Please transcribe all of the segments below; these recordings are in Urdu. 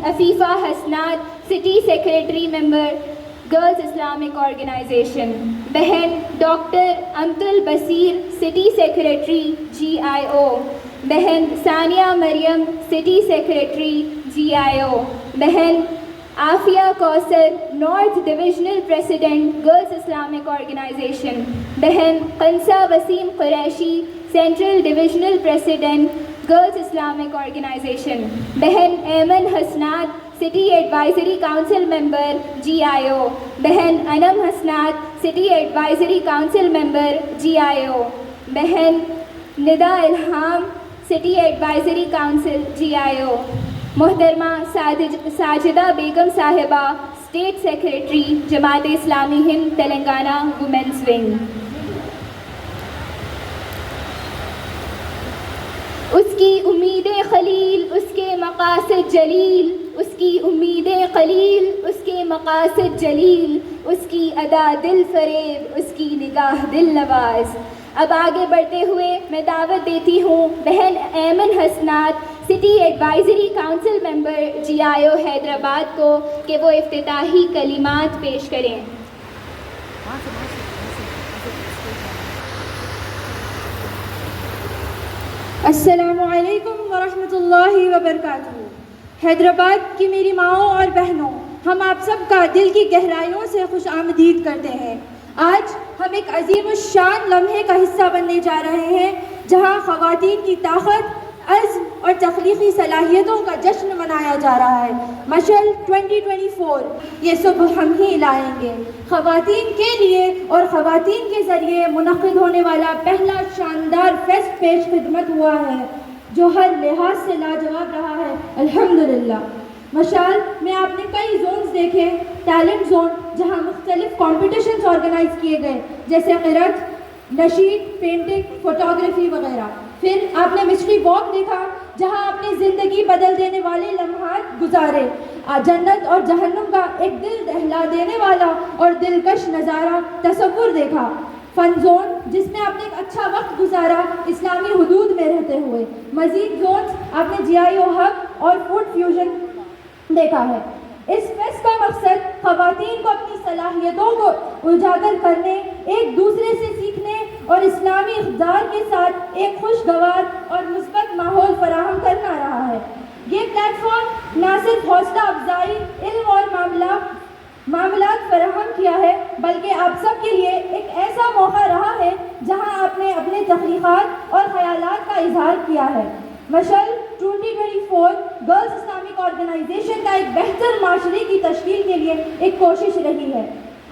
Afifa Hasnat city secretary member girls Islamic organisation, بہن doctor Amtal Baseer city secretary GIO، بہن Sania Maryam city secretary GIO، بہن Afiya Kausar north divisional president girls Islamic organisation, بہن Qunsa Waseem Qureshi central divisional president girls Islamic organisation, بہن Aiman Hasnat city advisory council member GIO، بہن Anam Hasnat city advisory council member GIO، بہن ندا الہام سٹی ایڈوائزری کاؤنسل GIO، محترمہ ساجدہ بیگم صاحبہ اسٹیٹ سیکریٹری جماعت اسلامی ہند تلنگانہ وومنز ونگ۔ اس کی امیدیں خلیل اس کے مقاصد جلیل، اس کی امیدیں قلیل اس کے مقاصد جلیل، اس کی ادا دل فریب اس کی نگاہ دل نواز۔ اب آگے بڑھتے ہوئے میں دعوت دیتی ہوں بہن Aiman Hasnat city advisory council member GIO Hyderabad کو کہ وہ افتتاحی کلمات پیش کریں۔ السلام علیکم ورحمۃ اللہ وبرکاتہ۔ حیدرآباد کی میری ماؤں اور بہنوں، ہم آپ سب کا دل کی گہرائیوں سے خوش آمدید کرتے ہیں۔ آج ہم ایک عظیم الشان لمحے کا حصہ بننے جا رہے ہیں جہاں خواتین کی طاقت، عزم اور تخلیقی صلاحیتوں کا جشن منایا جا رہا ہے۔ مشعل 2024 یہ صبح ہم ہی لائیں گے۔ خواتین کے لیے اور خواتین کے ذریعے منعقد ہونے والا پہلا شاندار فیسٹ پیش خدمت ہوا ہے جو ہر لحاظ سے لاجواب رہا ہے، الحمدللہ۔ مشعل میں آپ نے کئی زونز دیکھے، ٹیلنٹ زون جہاں مختلف کمپٹیشنز آرگنائز کیے گئے جیسے قرأت، نشید، پینٹنگ، فوٹوگرافی وغیرہ۔ پھر آپ نے مسٹری واک دیکھا جہاں اپنی زندگی بدل دینے والے لمحات گزارے، جنت اور جہنم کا ایک دل دہلا دینے والا اور دلکش نظارہ تصور دیکھا۔ فن زون جس میں آپ نے ایک اچھا وقت گزارا اسلامی حدود میں رہتے ہوئے۔ مزید زونز آپ نے GIO ہب اور فوڈ فیوژن دیکھا ہے۔ اس فیسٹ کا مقصد خواتین کو اپنی صلاحیتوں کو اجاگر کرنے، ایک دوسرے سے سیکھنے اور اسلامی اقدار کے ساتھ ایک خوشگوار اور مثبت ماحول فراہم کرنا رہا ہے۔ یہ پلیٹ فارم نہ صرف حوصلہ افزائی، علم اور معاملات فراہم کیا ہے بلکہ آپ سب کے لیے ایک ایسا موقع رہا ہے جہاں آپ نے اپنے تخلیقات اور خیالات کا اظہار کیا ہے۔ مشعل 2024 گرلز اسلامک آرگنائزیشن کا ایک بہتر معاشرے کی تشکیل کے لیے ایک کوشش رہی ہے۔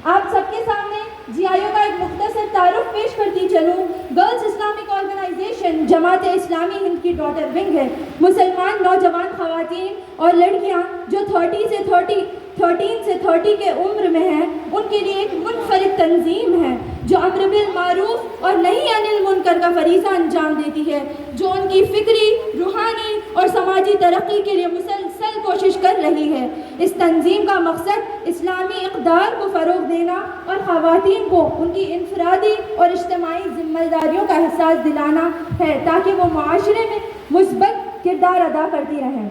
آپ سب کے سامنے GIO کا ایک مختصر تعارف پیش کرتی چلوں۔ گرلز اسلامک آرگنائزیشن جماعت اسلامی ہند کی ڈاٹر ونگ ہے۔ مسلمان نوجوان خواتین اور لڑکیاں جو 13 سے 30 کے عمر میں ہیں ان کے لیے ایک منفرد تنظیم ہے جو امر بالمعروف اور نہی عن المنکر کا فریضہ انجام دیتی ہے، جو ان کی فکری، روحانی اور سماجی ترقی کے لیے مسلسل کوشش کر رہی ہے۔ اس تنظیم کا مقصد اسلامی اقدار کو فروغ دینا اور خواتین کو ان کی انفرادی اور اجتماعی ذمہ داریوں کا احساس دلانا ہے تاکہ وہ معاشرے میں مثبت کردار ادا کرتی رہیں۔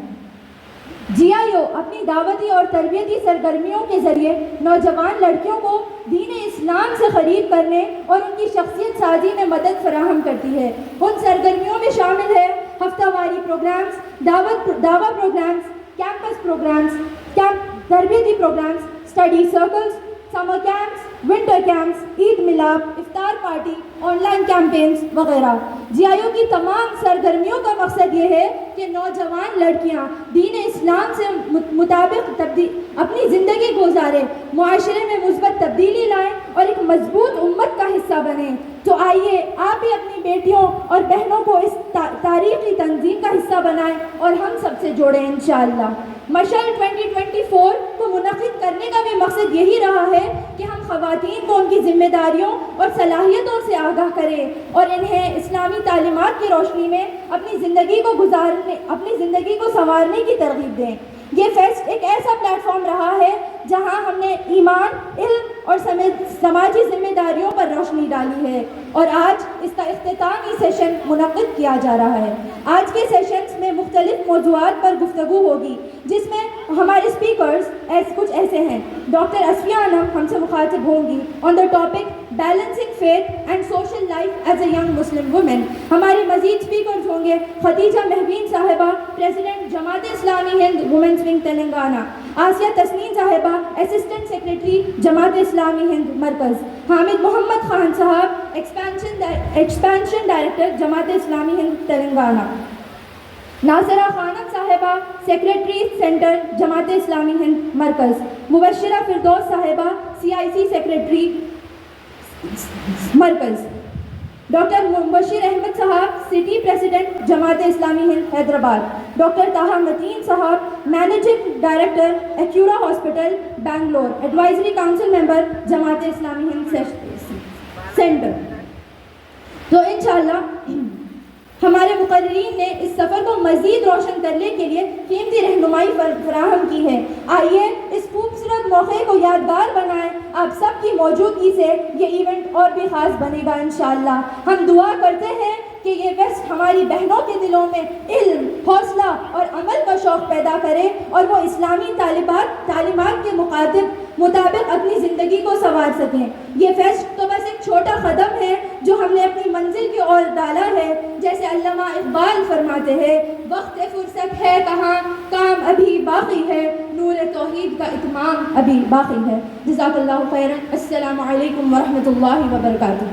GIO اپنی دعوتی اور تربیتی سرگرمیوں کے ذریعے نوجوان لڑکیوں کو دین اسلام سے قریب کرنے اور ان کی شخصیت سازی میں مدد فراہم کرتی ہے۔ ان سرگرمیوں میں شامل ہے ہفتہ واری پروگرامز، دعویٰ پروگرامز، کیمپس پروگرامز، تربیتی پروگرامز، اسٹڈی سرکلز، سمر کیمپس، ونٹر کیمپس، عید ملاد، افطار پارٹی، آن لائن کیمپینز وغیرہ۔ GIO کی تمام سرگرمیوں کا مقصد یہ ہے کہ نوجوان لڑکیاں دین اسلام سے مطابق اپنی زندگی گزاریں، معاشرے میں مثبت تبدیلی لائیں اور ایک مضبوط امت کا حصہ بنیں۔ تو آئیے آپ بھی اپنی بیٹیوں اور بہنوں کو اس تاریخی تنظیم کا حصہ بنائیں اور ہم سب سے جوڑیں انشاءاللہ۔ مشعل 2024 کو منعقد کرنے کا بھی مقصد یہی رہا ہے کہ ہم خواتین کو ان کی ذمہ داریوں اور صلاحیتوں سے آگاہ کریں اور انہیں اسلامی تعلیمات کی روشنی میں اپنی زندگی کو سنوارنے کی ترغیب دیں۔ یہ فیسٹ ایک ایسا پلیٹ فارم رہا ہے جہاں ہم نے ایمان، علم اور سماجی ذمہ داریوں پر روشنی ڈالی ہے اور آج اس کا اختتامی سیشن منعقد کیا جا رہا ہے۔ آج کے سیشنز میں مختلف موضوعات پر گفتگو ہوگی جس میں speakers کچھ ایسے ہیں. ڈاکٹر اسفیہ انم ہم سے مخاطب ہوں گی on the topic balancing faith and social life as a young Muslim woman. ہمارے مزید اسپیکرز ہوں گے خدیجہ مہوین صاحبہ, پریزیڈنٹ جماعت اسلامی ہند وومنس ونگ تلنگانہ, آسیہ تسنیم صاحبہ, اسسٹنٹ سیکریٹری جماعت اسلامی ہند مرکز, حامد محمد خان صاحب, ایکسپینشن ڈائریکٹر جماعت اسلامی ہند تلنگانہ, ناصرہ خانم صاحبہ, سیکریٹری سینٹر جماعت اسلامی ہند مرکز, مبشرہ فردوس صاحبہ, CIC سیکریٹری مرکز, ڈاکٹر مبشر احمد صاحب, city president Jamaat Islami Hind Hyderabad, doctor Taha Mateen صاحب, managing director Acura hospital Bangalore, advisory council member Jamaat Islami ہند سینٹر. تو انشاءاللہ ہمارے مقررین نے اس سفر کو مزید روشن کرنے کے لیے قیمتی رہنمائی فراہم کی ہے. آئیے اس خوبصورت موقع کو یادگار بنائیں. آپ سب کی موجودگی سے یہ ایونٹ اور بھی خاص بنے گا انشاءاللہ. ہم دعا کرتے ہیں کہ یہ فیسٹ ہماری بہنوں کے دلوں میں علم, حوصلہ اور عمل کا شوق پیدا کرے اور وہ اسلامی تعلیمات کے مطابق اپنی زندگی کو سنوار سکیں. یہ فیسٹ تو بس ایک چھوٹا قدم ہے جو ہم نے اپنی منزل کی اور ڈالا ہے. جیسے علامہ اقبال فرماتے ہیں, وقت فرصت ہے کہاں, کام ابھی باقی ہے, نور توحید کا اتمام ابھی باقی ہے. جزاک اللہ خیرا. السلام علیکم ورحمۃ اللہ وبرکاتہ.